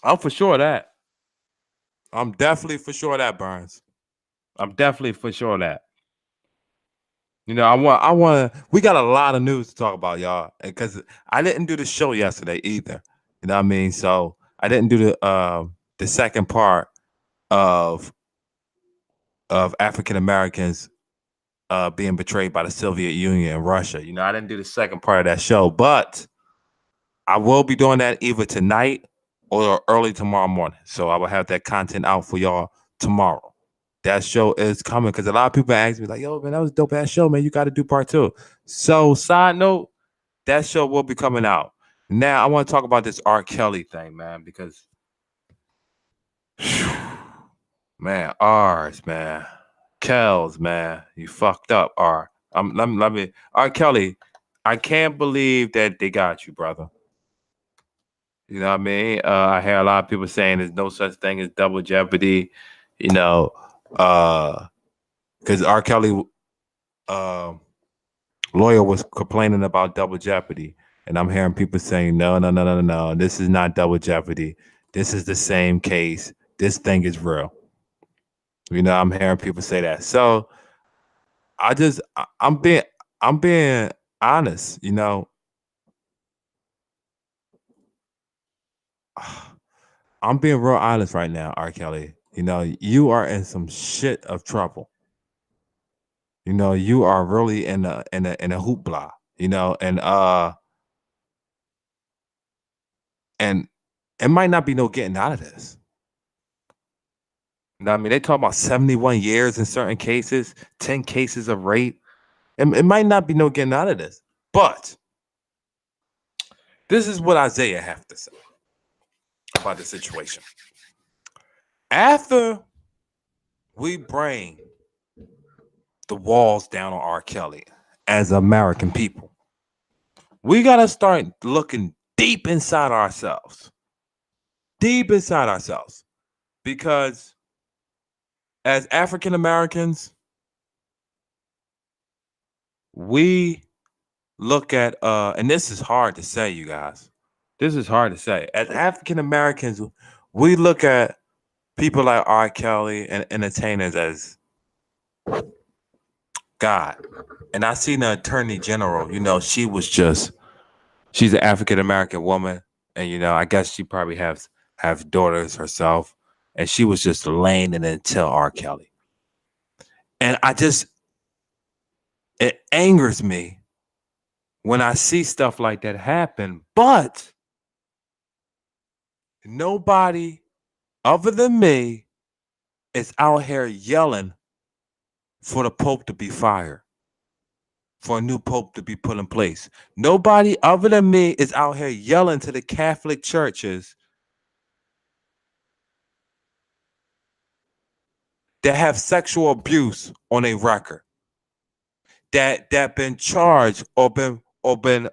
I'm for sure of that. I'm definitely for sure of that, Burns. I'm definitely for sure of that. We got a lot of news to talk about, y'all, because I didn't do the show yesterday either. You know what I mean? So I didn't do the second part of African Americans being betrayed by the Soviet Union and Russia. You know, I didn't do the second part of that show, but I will be doing that either tonight or early tomorrow morning. So I will have that content out for y'all tomorrow. That show is coming because a lot of people ask me like, "Yo, man, that was a dope ass show, man. You got to do part two." So, side note, that show will be coming out. Now, I want to talk about this R. Kelly thing, man, because man, R's, man, Kells, man, you fucked up, R. Let me, R. Kelly. I can't believe that they got you, brother. You know what I mean? I hear a lot of people saying there's no such thing as double jeopardy. You know, because R. Kelly uh, lawyer was complaining about double jeopardy, and I'm hearing people saying, no, no, no, no, no, no, this is not double jeopardy. This is the same case. This thing is real. You know, I'm hearing people say that. So I'm being honest. You know, I'm being real honest right now, R. Kelly. You know, you are in some shit of trouble. You know, you are really in a hoopla. You know, and it might not be no getting out of this. You know what I mean? They talk about 71 years in certain cases, 10 cases of rape. It might not be no getting out of this. But this is what Isaiah have to say about the situation. After we bring the walls down on R. Kelly as American people, we got to start looking deep inside ourselves. Deep inside ourselves. Because as African Americans, we look at and this is hard to say, you guys. This is hard to say. As African Americans, we look at people like R. Kelly and entertainers as God. And I seen the attorney general, you know, she's an African American woman. And you know, I guess she probably have daughters herself. And she was just laying it in tell R. Kelly. And it angers me when I see stuff like that happen. But nobody other than me is out here yelling for the Pope to be fired, for a new Pope to be put in place. Nobody other than me is out here yelling to the Catholic churches that have sexual abuse on a record, that been charged or been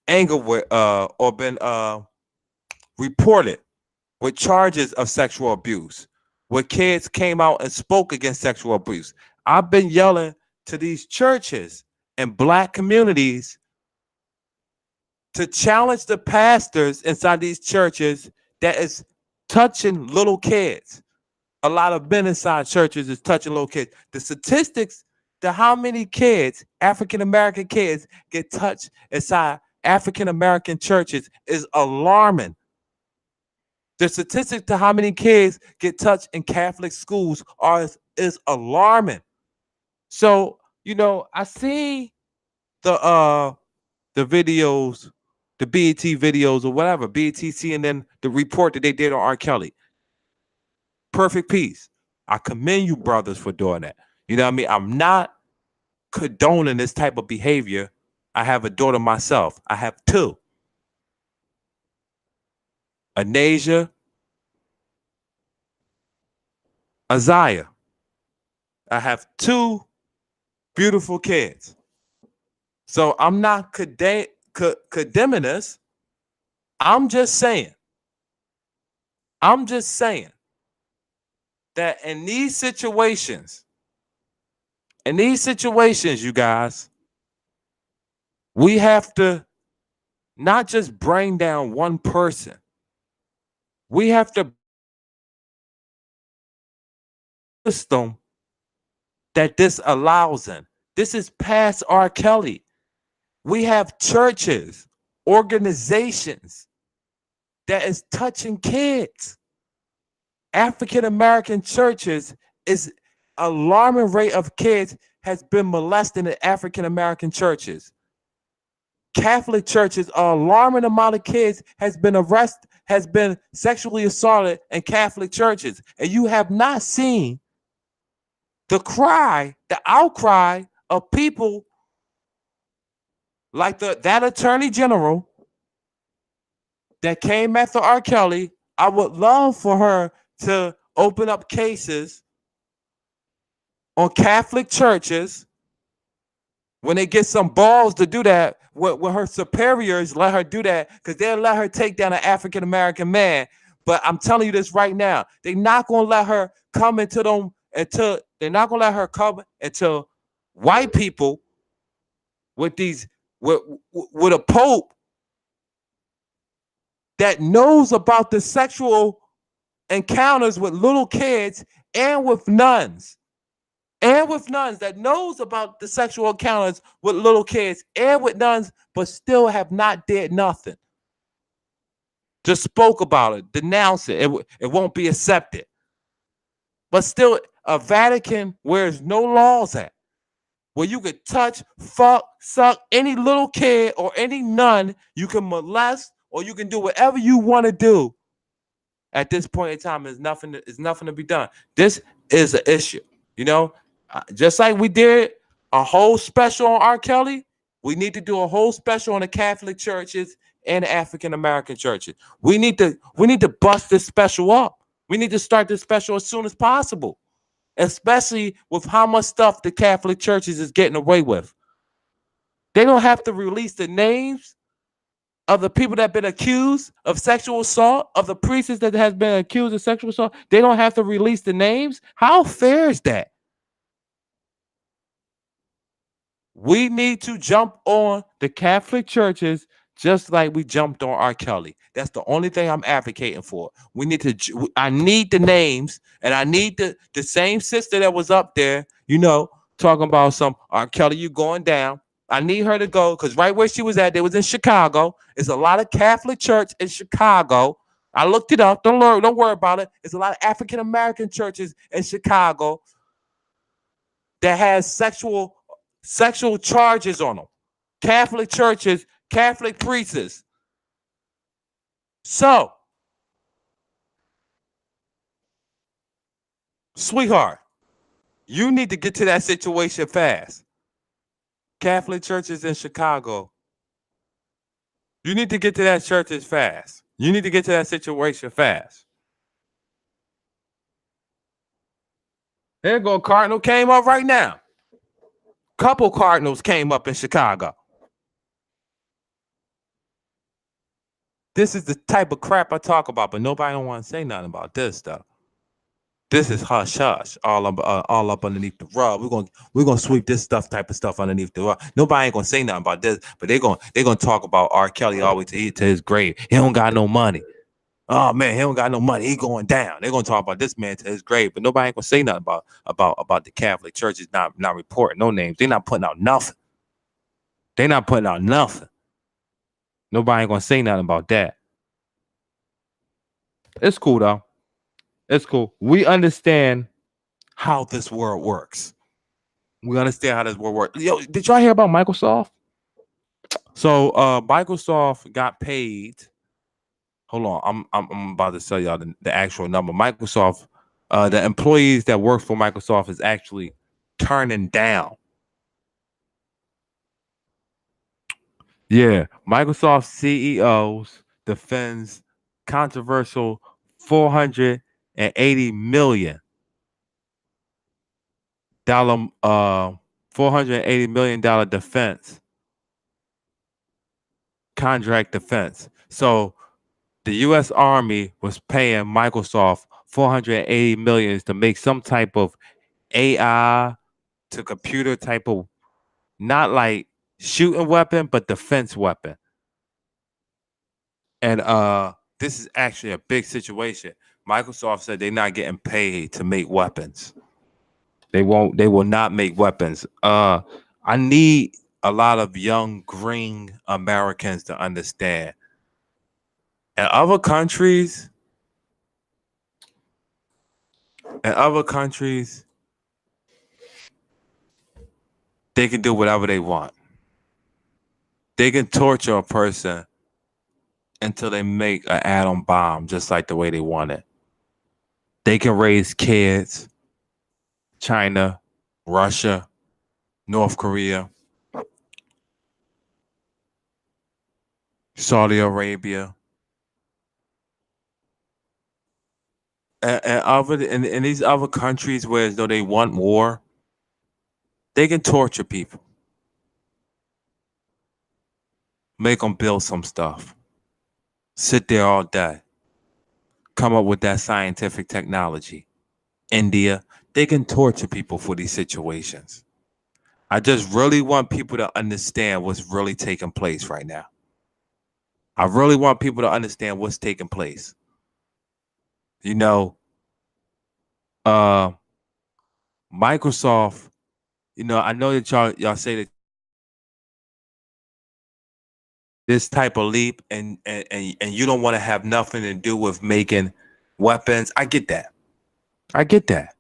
angered with or been reported with charges of sexual abuse, where kids came out and spoke against sexual abuse. I've been yelling to these churches and black communities to challenge the pastors inside these churches that is touching little kids. A lot of men inside churches is touching little kids. The statistics to how many kids, African American kids, get touched inside African American churches is alarming. The statistics to how many kids get touched in Catholic schools is alarming. So, you know, I see the the videos, the BET videos or whatever, BET and then the report that they did on R. Kelly. Perfect peace. I commend you, brothers, for doing that. You know what I mean? I'm not condoning this type of behavior. I have a daughter myself. I have two. Anasia, Isaiah. I have two beautiful kids. So I'm not condemning this. I'm just saying. I'm just saying that in these situations, you guys, we have to not just bring down one person, We have to system that this allows in. This is past R. Kelly. We have churches, organizations that is touching kids. African American churches is alarming rate of kids has been molested in African American churches. Catholic churches, an alarming amount of kids has been arrested, has been sexually assaulted in Catholic churches. And you have not seen the outcry of people like that attorney general that came after R. Kelly. I would love for her to open up cases on Catholic churches when they get some balls to do that, when her superiors let her do that, because they'll let her take down an African American man. But I'm telling you this right now, they're not gonna let her come into them until they're not gonna let her come until white people with these with a pope that knows about the sexual encounters with little kids and with nuns. And with nuns that knows about the sexual encounters with little kids and with nuns, but still have not did nothing. Just spoke about it, denounced it. It won't be accepted. But still, a Vatican where there's no laws at, where you could touch, fuck, suck any little kid or any nun, you can molest or you can do whatever you want to do. At this point in time, there's nothing to be done. This is an issue, you know. Just like we did a whole special on R. Kelly, we need to do a whole special on the Catholic churches and the African American churches. We need to bust this special up. We need to start this special as soon as possible, especially with how much stuff the Catholic churches is getting away with. They don't have to release the names of the people that have been accused of sexual assault, of the priests that has been accused of sexual assault. They don't have to release the names. How fair is that? We need to jump on the Catholic churches just like we jumped on R. Kelly. That's the only thing I'm advocating for. I need the names, and I need the same sister that was up there, talking about some R. Kelly, you going down. I need her to go, because right where she was at, they was in Chicago. There's a lot of Catholic church in Chicago. I looked it up. Don't worry about it. There's a lot of African American churches in Chicago that has sexual charges on them. Catholic churches, Catholic priests. So, sweetheart, you need to get to that situation fast. Catholic churches in Chicago. You need to get to that churches fast. You need to get to that situation fast. There go Cardinal came up right now. Couple Cardinals came up in Chicago. This is the type of crap I talk about, but nobody don't want to say nothing about this stuff. This is hush hush, all up underneath the rug. We're gonna sweep this type of stuff underneath the rug. Nobody ain't gonna say nothing about this, but they're gonna talk about R. Kelly all the way to his grave. He don't got no money. Oh man, he don't got no money. He going down. They're gonna talk about this man to his grave, but nobody ain't gonna say nothing about the Catholic churches not reporting no names. They're not putting out nothing. They're not putting out nothing. Nobody ain't gonna say nothing about that. It's cool though. It's cool. We understand how this world works. We understand how this world works. Yo, did y'all hear about Microsoft? So Microsoft got paid. Hold on, I'm about to tell y'all the actual number. Microsoft, the employees that work for Microsoft is actually turning down. Yeah, Microsoft CEOs defends controversial $480 million $480 million defense contract defense. So the U.S. Army was paying Microsoft $480 million to make some type of AI to computer type of, not like shooting weapon, but defense weapon. And this is actually a big situation. Microsoft said they're not getting paid to make weapons. They will not make weapons. I need a lot of young green Americans to understand. In other countries, they can do whatever they want. They can torture a person until they make an atom bomb just like the way they want it. They can raise kids. China, Russia, North Korea, Saudi Arabia, and in these other countries where as though they want war, they can torture people, make them build some stuff, sit there all day, come up with that scientific technology. India, they can torture people for these situations. I just really want people to understand what's really taking place right now. I really want people to understand what's taking place. You know, Microsoft, I know that y'all say that this type of leap and you don't want to have nothing to do with making weapons. I get that. I get that.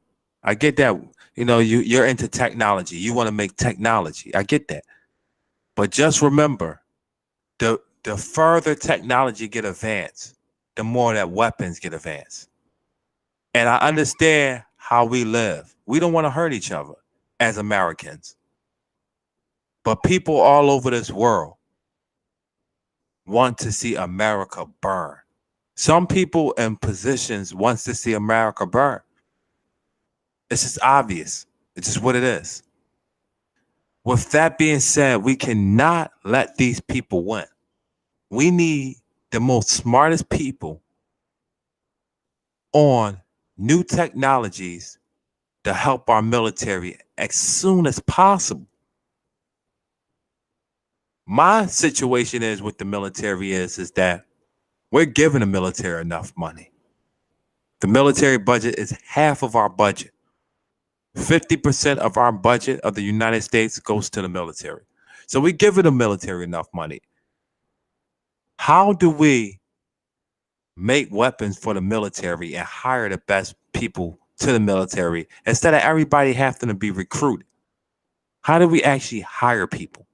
I get that. You're into technology. You want to make technology. I get that. But just remember, the further technology get advanced, the more that weapons get advanced. And I understand how we live. We don't want to hurt each other as Americans. But people all over this world want to see America burn. Some people in positions wants to see America burn. It's just obvious. It's just what it is. With that being said, we cannot let these people win. We need the most smartest people on new technologies to help our military as soon as possible. My situation is with the military is that we're giving the military enough money. The military budget is half of our budget. 50% of our budget of the United States goes to the military. So we give the military enough money. How do we make weapons for the military and hire the best people to the military instead of everybody having to be recruited? How do we actually hire people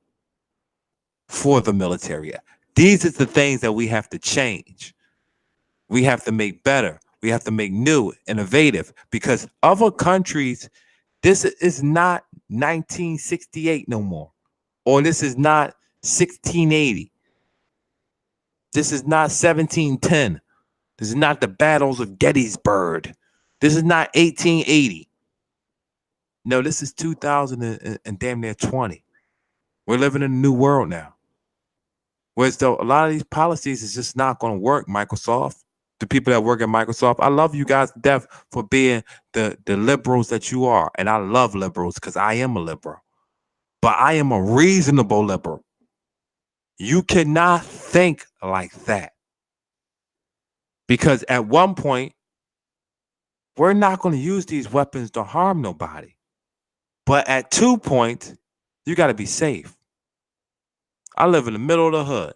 for the military? These are the things that we have to change. We have to make better. We have to make new, innovative, because other countries, this is not 1968 no more, or this is not 1680. This is not 1710. This is not the battles of Gettysburg. This is not 1880. No, this is 2000 and damn near 20. We're living in a new world now. Whereas though a lot of these policies is just not going to work, Microsoft. The people that work at Microsoft, I love you guys to death for being the liberals that you are. And I love liberals because I am a liberal. But I am a reasonable liberal. You cannot think like that. Because at one point, we're not going to use these weapons to harm nobody. But at 2 points, you got to be safe. I live in the middle of the hood.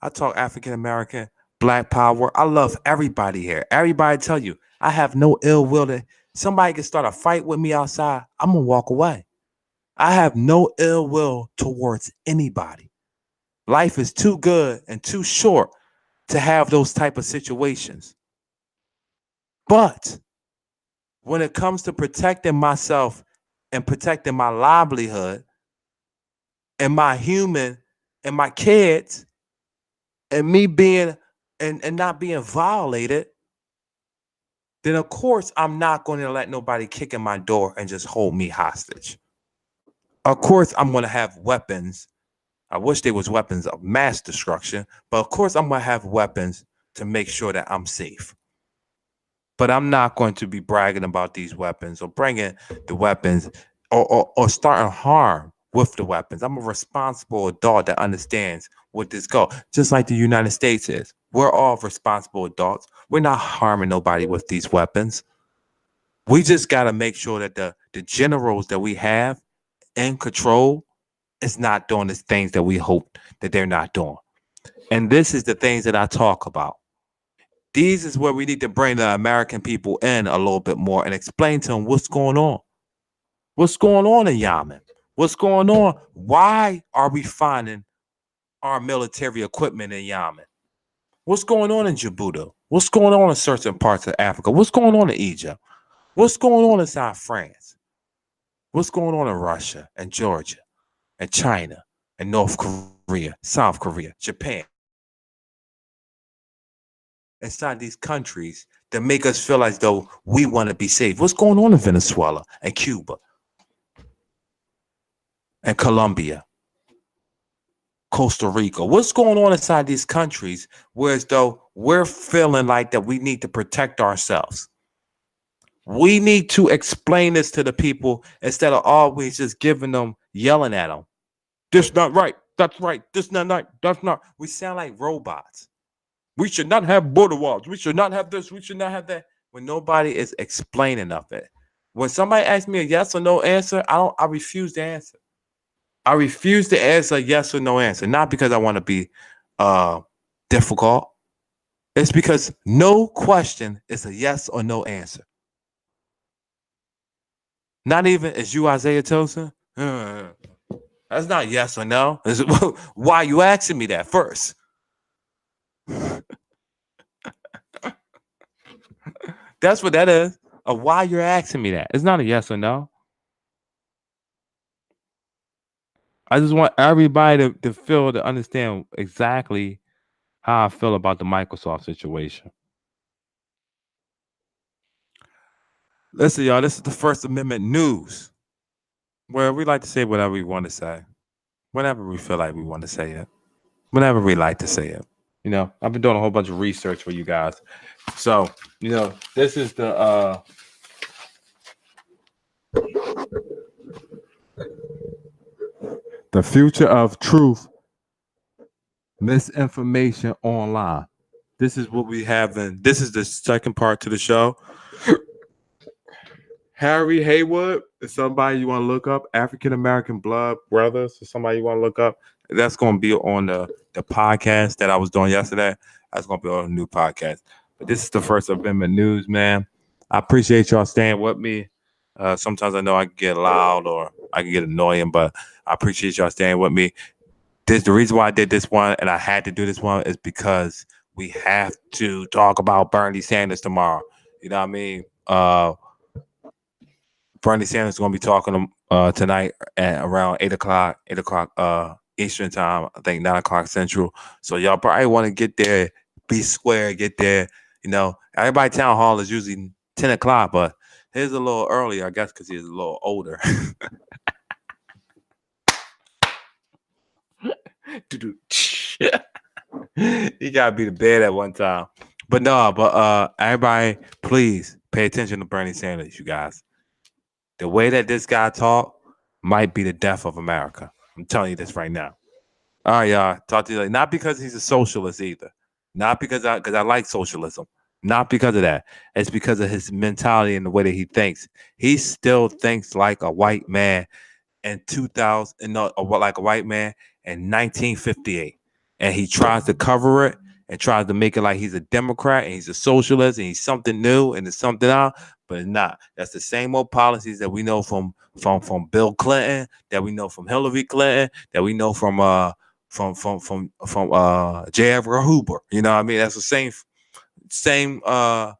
I talk African American, Black power. I love everybody here. Everybody tell you, I have no ill will. To somebody can start a fight with me outside, I'm going to walk away. I have no ill will towards anybody. Life is too good and too short to have those type of situations. But when it comes to protecting myself and protecting my livelihood and my human and my kids and me being and not being violated, then of course I'm not going to let nobody kick in my door and just hold me hostage. Of course I'm going to have weapons. I wish there was weapons of mass destruction, but of course I'm going to have weapons to make sure that I'm safe. But I'm not going to be bragging about these weapons or bringing the weapons or starting harm with the weapons. I'm a responsible adult that understands what this goes. Just like the United States is. We're all responsible adults. We're not harming nobody with these weapons. We just got to make sure that the generals that we have in control is not doing the things that we hope that they're not doing. And this is the things that I talk about. These is where we need to bring the American people in a little bit more and explain to them what's going on. What's going on in Yemen? What's going on? Why are we finding our military equipment in Yemen? What's going on in Djibouti? What's going on in certain parts of Africa? What's going on in Egypt? What's going on inside France? What's going on in Russia and Georgia and China and North Korea, South Korea, Japan? Inside these countries that make us feel as though we want to be safe. What's going on in Venezuela and Cuba and Colombia, Costa Rica? What's going on inside these countries whereas though we're feeling like that we need to protect ourselves? We need to explain this to the people instead of always just giving them, yelling at them. This not right. That's right. This not right. That's not. We sound like robots. We should not have border walls. We should not have this. We should not have that. When nobody is explaining of it. When somebody asks me a yes or no answer, I refuse to answer. I refuse to answer a yes or no answer. Not because I want to be difficult. It's because no question is a yes or no answer. Not even is you Isaiah Tilson? That's not yes or no. Why are you asking me that first? That's what that is. Why you're asking me that. It's not a yes or no. I just want everybody to feel, to understand exactly how I feel about the Microsoft situation. Listen, y'all, this is the First Amendment news, where we like to say whatever we want to say, whenever we feel like we want to say it, whenever we like to say it. You know, I've been doing a whole bunch of research for you guys. So, you know, this is the future of truth, misinformation online. This is what we have in. This is the second part to the show. Harry Haywood is somebody you want to look up. African American Blood Brothers is somebody you want to look up. That's going to be on the podcast that I was doing yesterday. That's going to be on a new podcast. But this is the First Amendment news, man. I appreciate y'all staying with me. Sometimes I know I can get loud or I can get annoying, but I appreciate y'all staying with me. The reason why I did this one and I had to do this one is because we have to talk about Bernie Sanders tomorrow. You know what I mean? Bernie Sanders is going to be talking tonight at around 8 o'clock Eastern time. I think 9 o'clock Central. So y'all probably want to get there, be square, get there. You know, everybody town hall is usually 10 o'clock, but his a little earlier, I guess, because he's a little older. He got to be to bed at one time. But no, everybody, please pay attention to Bernie Sanders, you guys. The way that this guy talk might be the death of America. I'm telling you this right now. All right, y'all. Talk to you later. Not because he's a socialist either. Not because I like socialism. Not because of that. It's because of his mentality and the way that he thinks. He still thinks like a white man in 2000, like a white man in 1958. And he tries to cover it and tries to make it like he's a Democrat and he's a socialist and he's something new and it's something out. But it's not. That's the same old policies that we know from Bill Clinton, that we know from Hillary Clinton, that we know from J. Edgar Hoover. You know what I mean? That's the same. I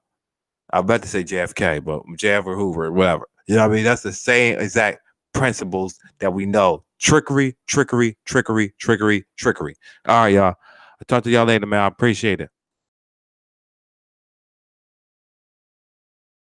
about to say JFK, but J. Edgar Hoover, whatever. You know what I mean? That's the same exact principles that we know. Trickery. All right, y'all. I'll talk to y'all later, man. I appreciate it.